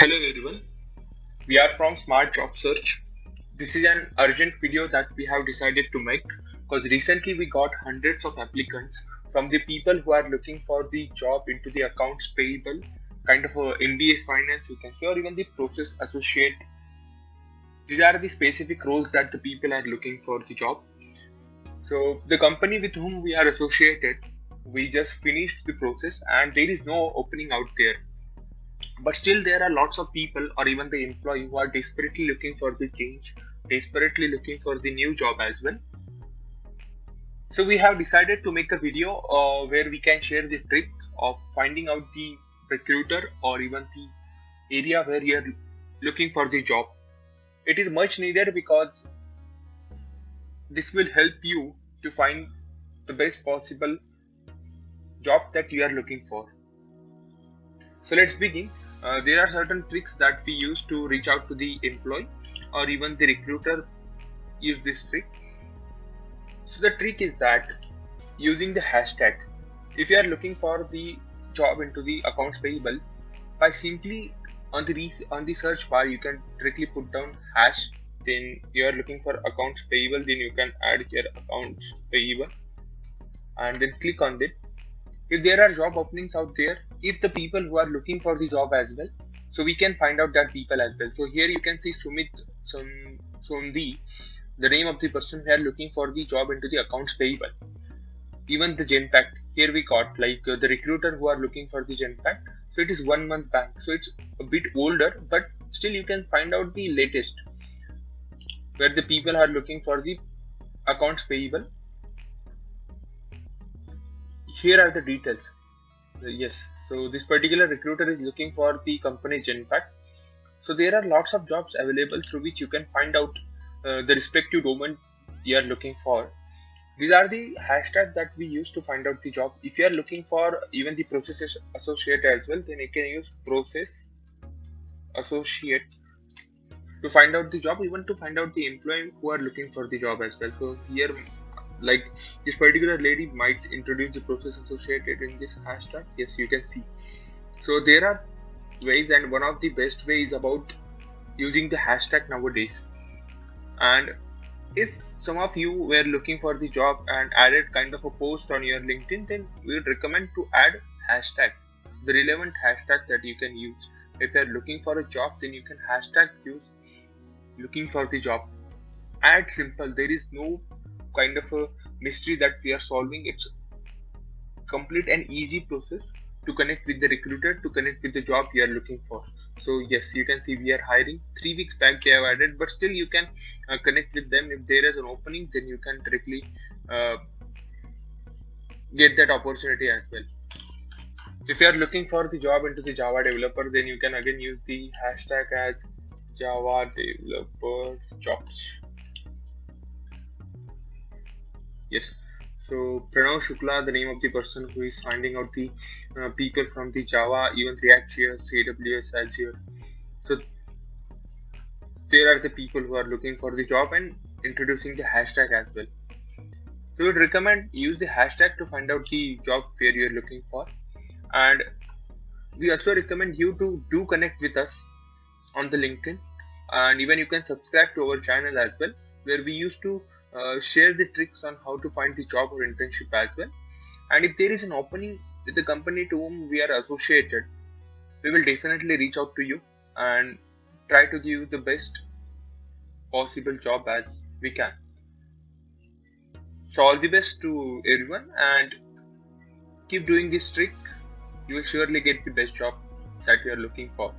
Hello everyone, we are from Smart Job Search. This is an urgent video that we have decided to make because recently we got hundreds of applicants from the people who are looking for the job into the accounts payable, kind of a MBA finance you can say, or even the process associate. These are the specific roles that the people are looking for the job. So the company with whom we are associated, we just finished the process and there is no opening out there. But still, there are lots of people, or even the employee, who are desperately looking for the change, desperately looking for the new job as well. So, we have decided to make a video where we can share the trick of finding out the recruiter or even the area where you're looking for the job. It is much needed because this will help you to find the best possible job that you are looking for. So let's begin. There are certain tricks that we use to reach out to the employee or even the recruiter use this trick. So the trick is that using the hashtag. If you are looking for the job into the accounts payable, by simply on the search bar you can directly put down hash. Then you are looking for accounts payable. Then you can add here accounts payable and then click on it. If there are job openings out there, if the people who are looking for the job as well, so we can find out that people as well. So here you can see Sumit Sondi, the name of the person who are looking for the job into the accounts payable. Even the Genpact, here we got like the recruiter who are looking for the Genpact. So it is 1 month back, so it's a bit older, but still you can find out the latest where the people are looking for the accounts payable. Here are the details. Yes, so this particular recruiter is looking for the company Genpact. So there are lots of jobs available through which you can find out the respective domain you are looking for. These are the hashtags that we use to find out the job. If you are looking for even the process associate as well, then you can use process associate to find out the job, even to find out the employee who are looking for the job as well. So here, like this particular lady might introduce the process associated in this hashtag. Yes, you can see. So there are ways, and one of the best ways is about using the hashtag nowadays. And if some of you were looking for the job and added kind of a post on your LinkedIn, then we would recommend to add hashtag, the relevant hashtag that you can use. If you're looking for a job, then you can hashtag use looking for the job. Add simple. There is no kind of a mystery that we are solving. It's complete and easy process to connect with the recruiter, to connect with the job you are looking for. So yes, you can see we are hiring. 3 weeks back they have added, but still you can connect with them. If there is an opening, then you can directly uh, get that opportunity as well. If you are looking for the job into the Java developer, then you can again use the hashtag as Java developer jobs. Yes. So Pranav Shukla, the name of the person who is finding out the people from the Java, even React.js, AWS, Azure. So there are the people who are looking for the job and introducing the hashtag as well. So we would recommend use the hashtag to find out the job where you are looking for. And we also recommend you to do connect with us on the LinkedIn, and even you can subscribe to our channel as well, where we used to share the tricks on how to find the job or internship as well. And if there is an opening with the company to whom we are associated, we will definitely reach out to you and try to give you the best possible job as we can. So all the best to everyone and keep doing this trick. You will surely get the best job that you are looking for.